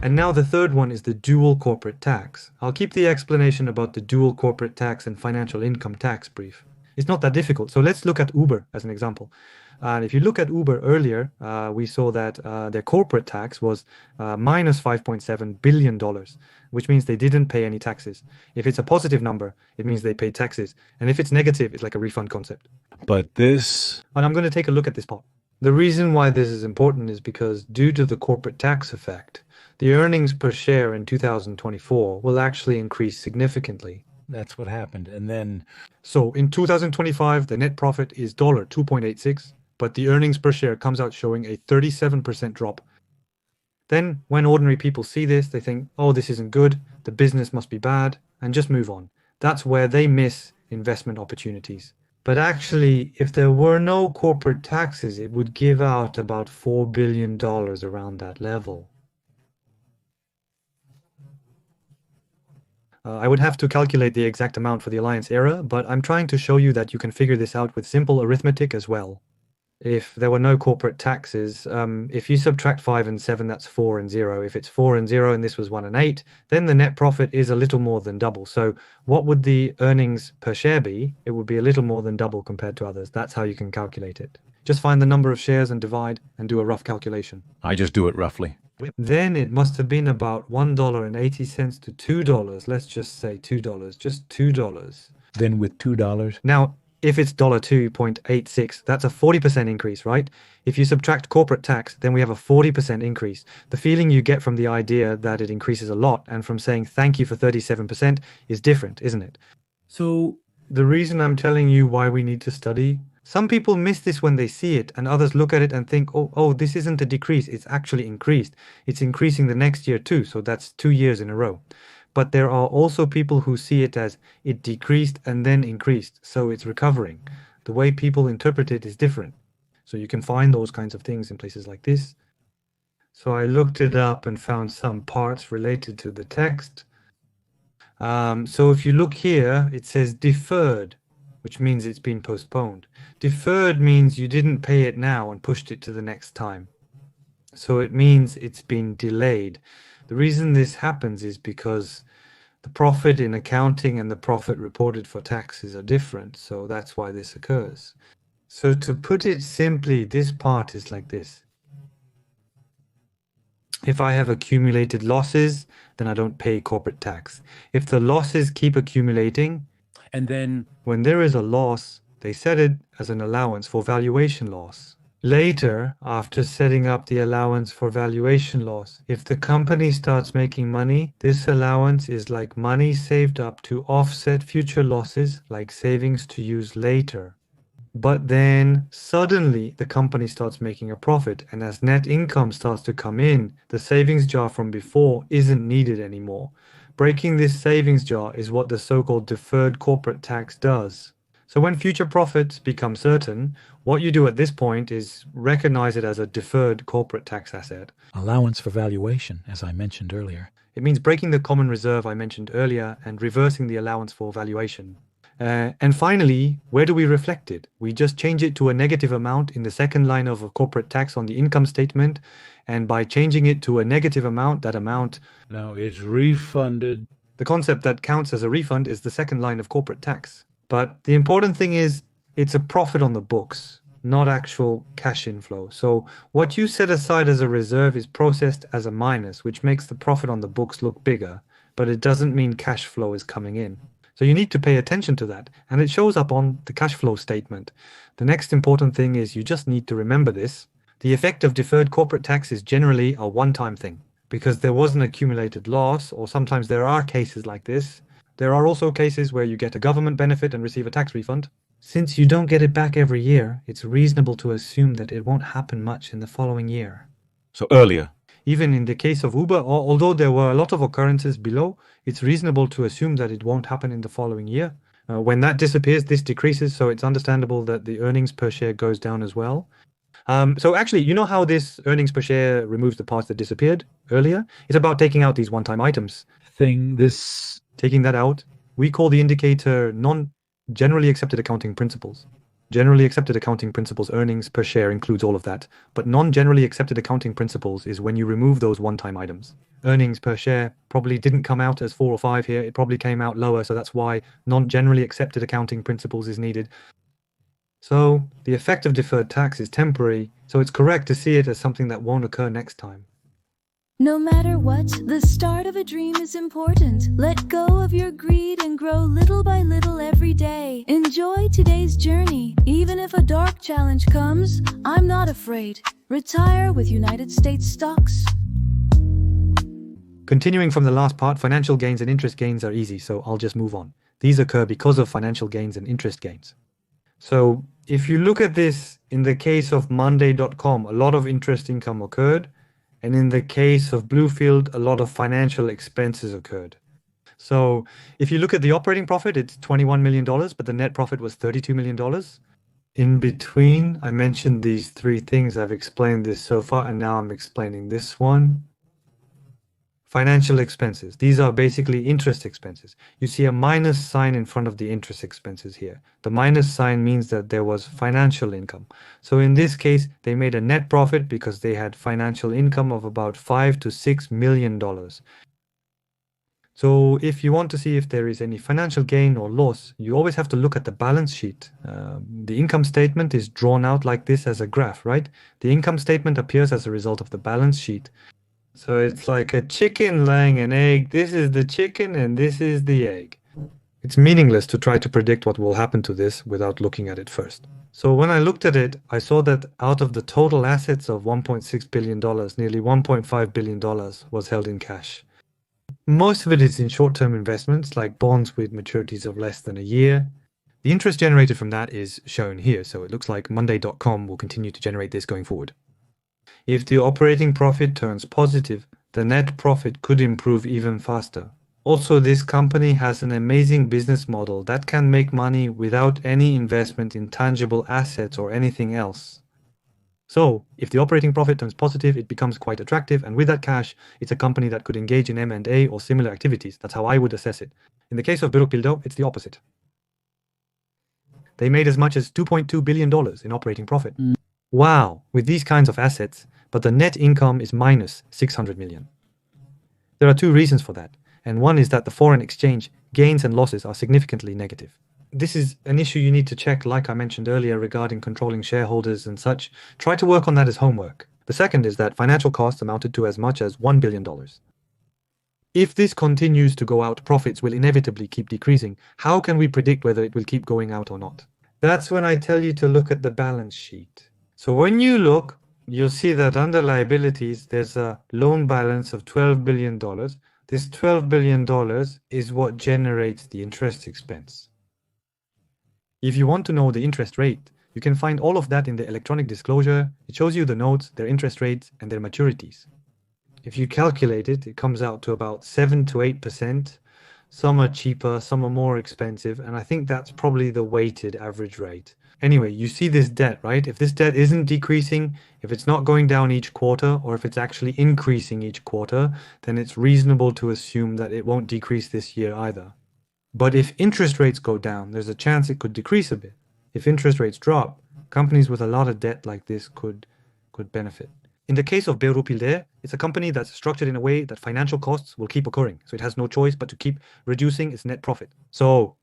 And now the third one is the dual corporate tax. I'll keep the explanation about the dual corporate tax and financial income tax brief. It's not that difficult. So let's look at Uber as an example. And if you look at Uber earlier, we saw that their corporate tax was minus $5.7 billion, which means they didn't pay any taxes. If it's a positive number, it means they paid taxes. And if it's negative, it's like a refund concept. But this, And I'm going to take a look at this part. The reason why this is important is because due to the corporate tax effect, the earnings per share in 2024 will actually increase significantly. that's what happened. And then, So in 2025, the net profit is $2.86, but the earnings per share comes out showing a 37% drop. Then when ordinary people see this, they think, oh, this isn't good, the business must be bad, and just move on. That's where they miss investment opportunities. But actually, if there were no corporate taxes, it would give out about $4 billion around that level. I would have to calculate the exact amount for the Alliance era, but I'm trying to show you that you can figure this out with simple arithmetic as well. If there were no corporate taxes, if you subtract 5 and 7, that's 4 and 0. If it's 4 and 0 and this was 1 and 8, then the net profit is a little more than double. So what would the earnings per share be? It would be a little more than double compared to others. That's how you can calculate it. Just find the number of shares and divide and do a rough calculation. I just do it roughly. Then it must have been about $1.80 to $2. Let's just say $2, just $2. Then with $2, Now, if it's $2.86, that's a 40% increase, right? If you subtract corporate tax, then we have a 40% increase. The feeling you get from the idea that it increases a lot and from saying thank you for 37% is different, isn't it? so The reason I'm telling you why we need to study, some people miss this when they see it, and others look at it and think, oh, this isn't a decrease, it's actually increased. It's increasing the next year too, so that's 2 years in a row. But there are also people who see it as it decreased and then increased, so it's recovering. The way people interpret it is different. So you can find those kinds of things in places like this. So I looked it up and found some parts related to the text. So if you look here, it says deferred, which means it's been postponed. Deferred means you didn't pay it now and pushed it to the next time. So it means it's been delayed. The reason this happens is because the profit in accounting and the profit reported for taxes are different. So that's why this occurs. So to put it simply, this part is like this. If I have accumulated losses, then I don't pay corporate tax. If the losses keep accumulating, and then when there is a loss, they set it as an allowance for valuation loss. Later, after setting up the allowance for valuation loss, if the company starts making money, this allowance is like money saved up to offset future losses, like savings to use later. But then suddenly the company starts making a profit, and as net income starts to come in, the savings jar from before isn't needed anymore. Breaking this savings jar is what the so-called deferred corporate tax does. So when future profits become certain, what you do at this point is recognize it as a deferred corporate tax asset. allowance for valuation, as I mentioned earlier. It means breaking the common reserve I mentioned earlier and reversing the allowance for valuation. And finally, where do we reflect it? We just change it to a negative amount in the second line of a corporate tax on the income statement. And by changing it to a negative amount, that amount, Now it's refunded. the concept that counts as a refund is the second line of corporate tax. But the important thing is it's a profit on the books, not actual cash inflow. So what you set aside as a reserve is processed as a minus, which makes the profit on the books look bigger, but it doesn't mean cash flow is coming in. So you need to pay attention to that, and it shows up on the cash flow statement. The next important thing is you just need to remember this. The effect of deferred corporate tax is generally a one-time thing, because there was an accumulated loss, or sometimes there are cases like this. There are also cases where you get a government benefit and receive a tax refund. Since you don't get it back every year, it's reasonable to assume that it won't happen much in the following year. So earlier. Even in the case of Uber, although there were a lot of occurrences below, it's reasonable to assume that it won't happen in the following year. When that disappears, this decreases, so it's understandable that the earnings per share goes down as well. So actually, you know how this earnings per share removes the parts that disappeared earlier? It's about taking out these one-time items. Taking that out, we call the indicator non-generally accepted accounting principles. Generally accepted accounting principles earnings per share includes all of that, but non-generally accepted accounting principles is when you remove those one-time items. Earnings per share probably didn't come out as 4 or 5 here, it probably came out lower, so that's why non-generally accepted accounting principles is needed. So the effect of deferred tax is temporary, so it's correct to see it as something that won't occur next time. No matter what, the start of a dream is important. Let go of your greed and grow little by little every day. Enjoy today's journey. Even if a dark challenge comes, I'm not afraid. Retire with United States stocks. Continuing from the last part, financial gains and interest gains are easy, so I'll just move on. These occur because of financial gains and interest gains. So if you look at this, in the case of Monday.com, a lot of interest income occurred. And in the case of Bluefield, a lot of financial expenses occurred. So if you look at the operating profit, it's $21 million, but the net profit was $32 million. In between, I mentioned these three things. I've explained this so far, and now I'm explaining this one. Financial expenses. These are basically interest expenses. You see a minus sign in front of the interest expenses here. The minus sign means that there was financial income. So in this case, they made a net profit because they had financial income of about $5 to $6 million. So if you want to see if there is any financial gain or loss, you always have to look at the balance sheet. The income statement is drawn out like this as a graph, right? The income statement appears as a result of the balance sheet. So it's like a chicken laying an egg. This is the chicken and this is the egg. It's meaningless to try to predict what will happen to this without looking at it first. So when I looked at it, I saw that out of the total assets of $1.6 billion, nearly $1.5 billion was held in cash. Most of it is in short-term investments like bonds with maturities of less than a year. The interest generated from that is shown here, so it looks like Monday.com will continue to generate this going forward. If the operating profit turns positive, the net profit could improve even faster. Also, this company has an amazing business model that can make money without any investment in tangible assets or anything else. So, if the operating profit turns positive, it becomes quite attractive, and with that cash, it's a company that could engage in M&A or similar activities. That's how I would assess it. In the case of Bildo, it's the opposite. They made as much as $2.2 billion in operating profit. Wow, with these kinds of assets, but the net income is minus 600 million. There are two reasons for that, and one is that the foreign exchange gains and losses are significantly negative. This is an issue you need to check, like I mentioned earlier, regarding controlling shareholders and such. Try to work on that as homework. The second is that financial costs amounted to as much as $1 billion. If this continues to go out, profits will inevitably keep decreasing. How can we predict whether it will keep going out or not? That's when I tell you to look at the balance sheet. So when you look, you'll see that under liabilities, there's a loan balance of $12 billion. This $12 billion is what generates the interest expense. If you want to know the interest rate, you can find all of that in the electronic disclosure. It shows you the notes, their interest rates, and their maturities. If you calculate it, it comes out to about 7 to 8%. Some are cheaper, some are more expensive, and I think that's probably the weighted average rate. Anyway, you see this debt, right? If this debt isn't decreasing, if it's not going down each quarter, or if it's actually increasing each quarter, then it's reasonable to assume that it won't decrease this year either. But if interest rates go down, there's a chance it could decrease a bit. If interest rates drop, companies with a lot of debt like this could benefit. In the case of Beurupilde, it's a company that's structured in a way that financial costs will keep occurring, so it has no choice but to keep reducing its net profit. So,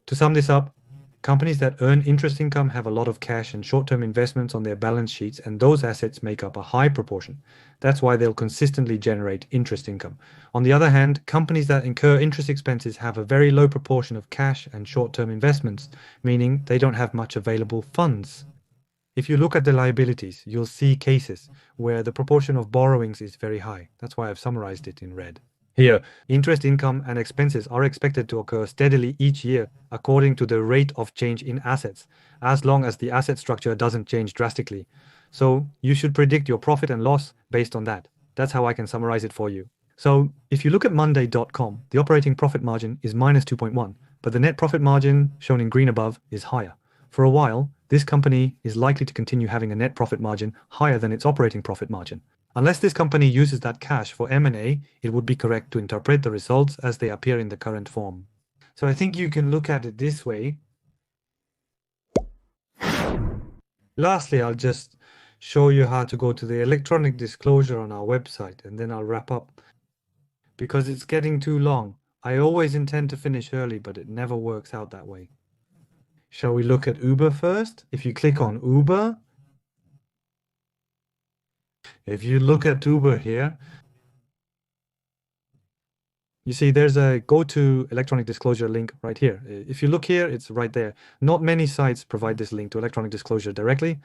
to sum this up, companies that earn interest income have a lot of cash and short-term investments on their balance sheets, and those assets make up a high proportion. That's why they'll consistently generate interest income. On the other hand, companies that incur interest expenses have a very low proportion of cash and short-term investments, meaning they don't have much available funds. If you look at the liabilities, you'll see cases where the proportion of borrowings is very high. That's why I've summarized it in red. Here, interest income and expenses are expected to occur steadily each year according to the rate of change in assets, as long as the asset structure doesn't change drastically. So you should predict your profit and loss based on that. That's how I can summarize it for you. So if you look at Monday.com, the operating profit margin is minus 2.1, but the net profit margin, shown in green above, is higher. For a while, this company is likely to continue having a net profit margin higher than its operating profit margin. Unless this company uses that cash for M&A, it would be correct to interpret the results as they appear in the current form. So I think you can look at it this way. Lastly, I'll just show you how to go to the electronic disclosure on our website, and then I'll wrap up because it's getting too long. I always intend to finish early, but it never works out that way. Shall we look at Uber first? If you click on Uber, if you look at Uber here, you see there's a go to electronic disclosure link right here. If you look here, it's right there. Not many sites provide this link to electronic disclosure directly.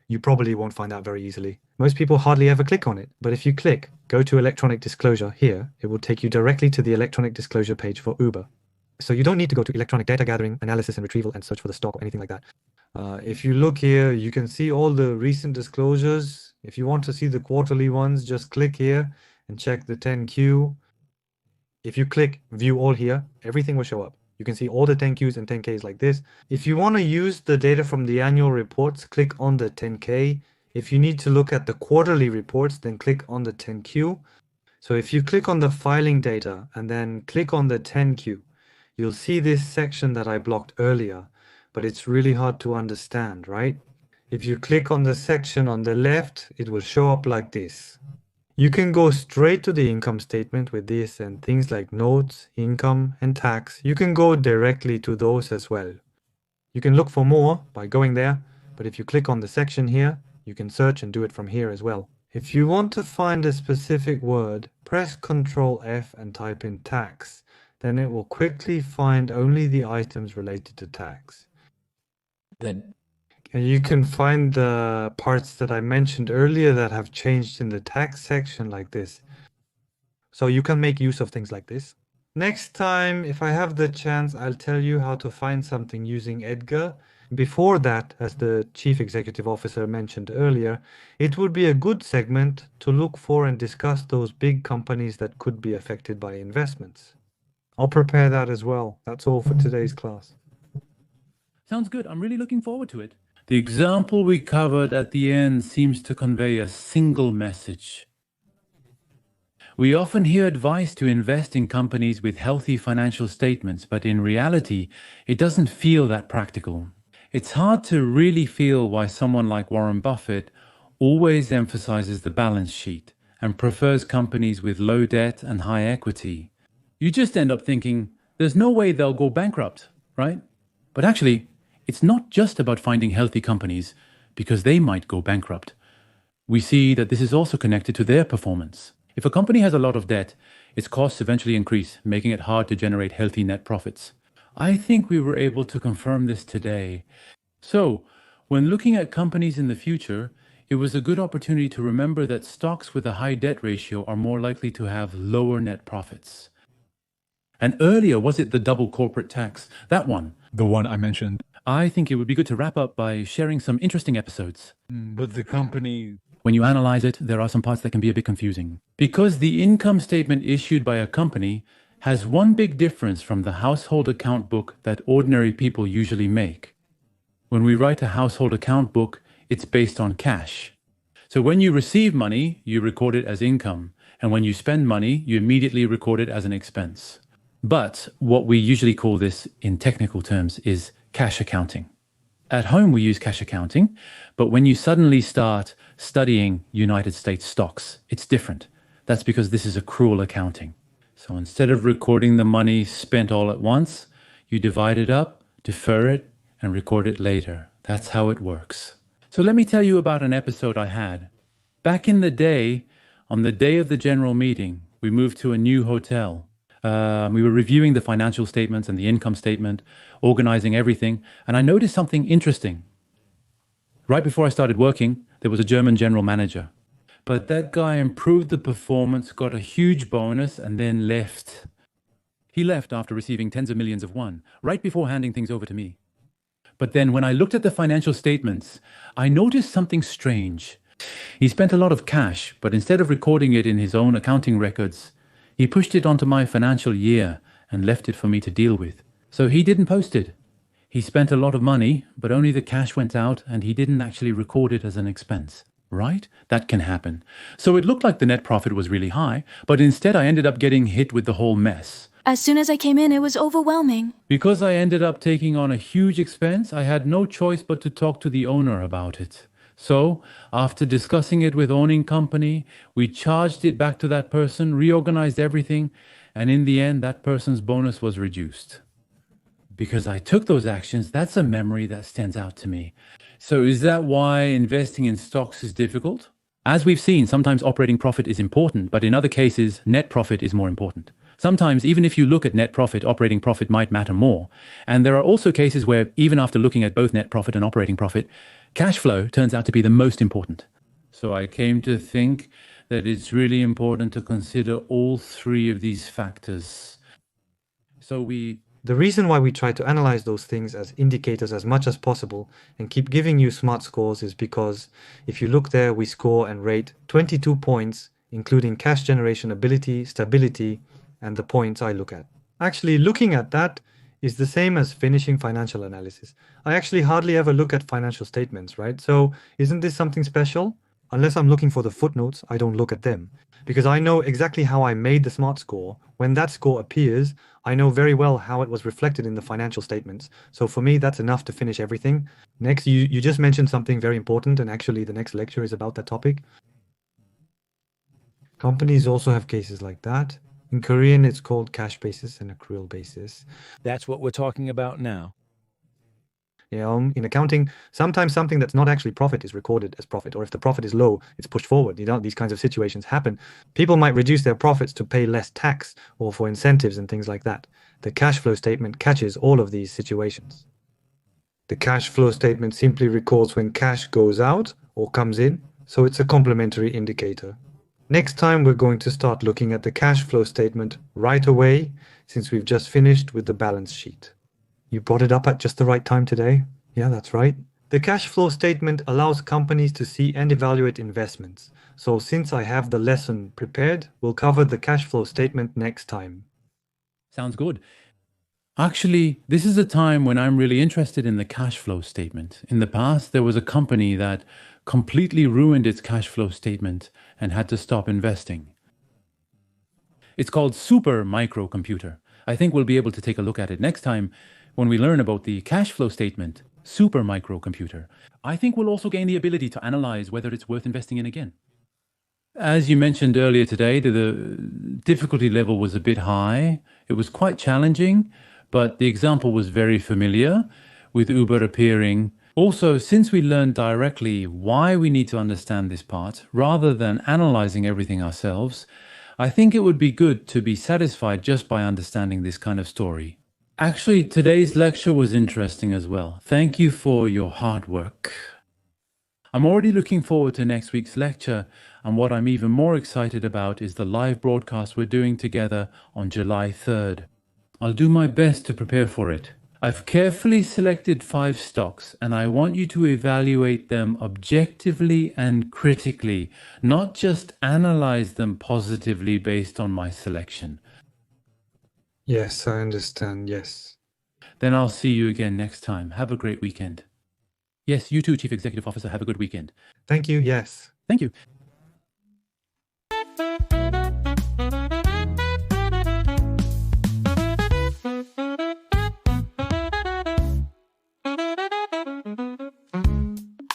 You probably won't find that very easily. Most people hardly ever click on it, but if you click go to electronic disclosure here, it will take you directly to the electronic disclosure page for Uber. So you don't need to go to electronic data gathering, analysis and retrieval and search for the stock or anything like that. If you look here, you can see all the recent disclosures. If you want to see the quarterly ones, just click here and check the 10Q. If you click view all here, everything will show up. You can see all the 10Qs and 10Ks like this. If you want to use the data from the annual reports, click on the 10K. If you need to look at the quarterly reports, then click on the 10Q. So if you click on the filing data and then click on the 10Q, you'll see this section that I blocked earlier, but it's really hard to understand, right? If you click on the section on the left, it will show up like this. You can go straight to the income statement with this and things like notes, income, and tax. You can go directly to those as well. You can look for more by going there, but if you click on the section here, you can search and do it from here as well. If you want to find a specific word, press Ctrl F and type in tax. Then it will quickly find only the items related to tax. Then And you can find the parts that I mentioned earlier that have changed in the tax section like this. So you can make use of things like this. Next time, if I have the chance, I'll tell you how to find something using Edgar. Before that, as the Chief Executive Officer mentioned earlier, it would be a good segment to look for and discuss those big companies that could be affected by investments. I'll prepare that as well. That's all for today's class. sounds good. I'm really looking forward to it. The example we covered at the end seems to convey a single message. We often hear advice to invest in companies with healthy financial statements, but in reality, it doesn't feel that practical. It's hard to really feel why someone like Warren Buffett always emphasizes the balance sheet and prefers companies with low debt and high equity. You just end up thinking, there's no way they'll go bankrupt, right? But actually, it's not just about finding healthy companies because they might go bankrupt. We see that this is also connected to their performance. If a company has a lot of debt, its costs eventually increase, making it hard to generate healthy net profits. I think we were able to confirm this today. So, when looking at companies in the future, it was a good opportunity to remember that stocks with a high debt ratio are more likely to have lower net profits. And earlier, was it the double corporate tax? That one. The one I mentioned. I think it would be good to wrap up by sharing some interesting episodes. But the company... When you analyze it, there are some parts that can be a bit confusing. Because the income statement issued by a company has one big difference from the household account book that ordinary people usually make. When we write a household account book, it's based on cash. So when you receive money, you record it as income. And when you spend money, you immediately record it as an expense. But what we usually call this in technical terms is cash accounting. At home, we use cash accounting, but when you suddenly start studying United States stocks, it's different. That's because this is accrual accounting. So instead of recording the money spent all at once, you divide it up, defer it, and record it later. That's how it works. So let me tell you about an episode I had. Back in the day, on the day of the general meeting, we moved to a new hotel. We were reviewing the financial statements and the income statement, organizing everything, and I noticed something interesting. Right before I started working, there was a German general manager. But that guy improved the performance, got a huge bonus, and then left. He left after receiving tens of millions of won, right before handing things over to me. But then when I looked at the financial statements, I noticed something strange. He spent a lot of cash, but instead of recording it in his own accounting records, he pushed it onto my financial year and left it for me to deal with. So he didn't post it. He spent a lot of money, but only the cash went out and he didn't actually record it as an expense. Right? That can happen. So it looked like the net profit was really high, but instead I ended up getting hit with the whole mess. As soon as I came in, it was overwhelming. Because I ended up taking on a huge expense, I had no choice but to talk to the owner about it. So, after discussing it with owning company, we charged it back to that person, reorganized everything, and in the end, that person's bonus was reduced. Because I took those actions, that's a memory that stands out to me. So is that why investing in stocks is difficult? As we've seen, sometimes operating profit is important, but in other cases, net profit is more important. Sometimes, even if you look at net profit, operating profit might matter more. And there are also cases where, even after looking at both net profit and operating profit, cash flow turns out to be the most important. So I came to think that it's really important to consider all three of these factors. The reason why we try to analyze those things as indicators as much as possible and keep giving you smart scores is because if you look there, we score and rate 22 points, including cash generation ability, stability, and the points I look at. Actually, looking at that is the same as finishing financial analysis. I actually hardly ever look at financial statements, right? So isn't this something special? Unless I'm looking for the footnotes, I don't look at them because I know exactly how I made the smart score. When that score appears, I know very well how it was reflected in the financial statements. So for me, that's enough to finish everything. Next, you just mentioned something very important, and actually the next lecture is about that topic. Companies also have cases like that. In Korean, it's called cash basis and accrual basis. That's what we're talking about now. In accounting, sometimes something that's not actually profit is recorded as profit, or if the profit is low, it's pushed forward. These kinds of situations happen. People might reduce their profits to pay less tax or for incentives and things like that. The cash flow statement catches all of these situations. The cash flow statement simply records when cash goes out or comes in, so it's a complementary indicator. Next time, we're going to start looking at the cash flow statement right away, since we've just finished with the balance sheet. You brought it up at just the right time today. Yeah, that's right. The cash flow statement allows companies to see and evaluate investments. So since I have the lesson prepared, we'll cover the cash flow statement next time. Sounds good. Actually, this is a time when I'm really interested in the cash flow statement. In the past, there was a company that completely ruined its cash flow statement and had to stop investing. It's called Super Microcomputer. I think we'll be able to take a look at it next time when we learn about the cash flow statement, Super Microcomputer. I think we'll also gain the ability to analyze whether it's worth investing in again. As you mentioned earlier today, the difficulty level was a bit high. It was quite challenging, but the example was very familiar, with Uber appearing. Also, since we learned directly why we need to understand this part, rather than analyzing everything ourselves, I think it would be good to be satisfied just by understanding this kind of story. Actually, today's lecture was interesting as well. Thank you for your hard work. I'm already looking forward to next week's lecture, and what I'm even more excited about is the live broadcast we're doing together on July 3rd. I'll do my best to prepare for it. I've carefully selected 5 stocks, and I want you to evaluate them objectively and critically, not just analyze them positively based on my selection. Yes, I understand, yes. Then I'll see you again next time. Have a great weekend. Yes, you too, Chief Executive Officer. Have a good weekend. Thank you, yes. Thank you.